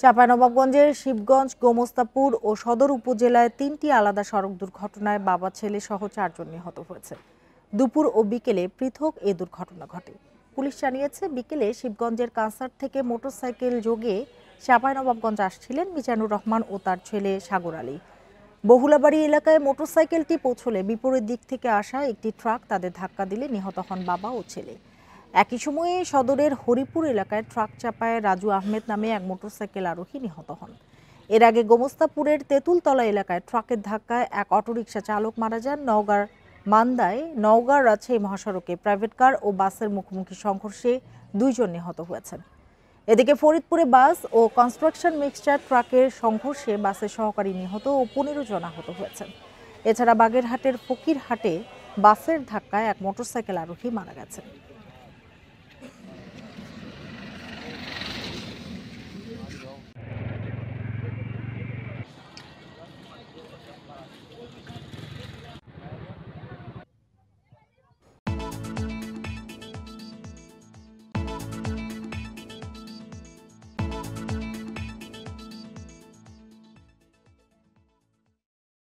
চাঁপাইনবাবগঞ্জের শিবগঞ্জ, গোমস্তাপুর ও সদর উপজেলায় ৩টি আলাদা সড়ক দুর্ঘটনায় বাবা ছেলে সহ ৪ জন নিহত হয়েছে। দুপুর ও বিকেলে পৃথক এ দুর্ঘটনা ঘটে। পুলিশ জানিয়েছে, বিকেলে শিবগঞ্জের কাঁসার থেকে মোটরসাইকেল যোগে চাঁপাইনবাবগঞ্জ আসছিলেন মিজানুর রহমান ও তার ছেলে সাগর আলী। বহুলাবাড়ি এলাকায় মোটরসাইকেলটি পৌঁছলে বিপরীত দিক থেকে আসা একটি ট্রাক তাদের ধাক্কা দিলে নিহত হন বাবা ও ছেলে। একই সময়ে সদরের হরিপুর এলাকায় ট্রাক চাপায় রাজু আহমেদ নামে এক মোটরসাইকেল আরোহী নিহত হন। এর আগে গোমস্তাপুরের তেঁতুলতলা এলাকায় ট্রাকের ধাক্কায় এক অটোরিকশা চালক মারা যান। নওগাঁর মান্দায় নওগাঁ রাজশাহী মহাসড়কে প্রাইভেট কার ও বাসের মুখোমুখি সংঘর্ষে 2 জন নিহত হয়েছেন। এদিকে ফরিদপুরে বাস ও কনস্ট্রাকশন মিক্সচার ট্রাকের সংঘর্ষে বাসের সহকারী নিহত ও 15 জন আহত হয়েছেন। এছাড়া বাগেরহাটের ফকিরহাটে বাসের ধাক্কায় এক মোটরসাইকেল আরোহী মারা গেছেন।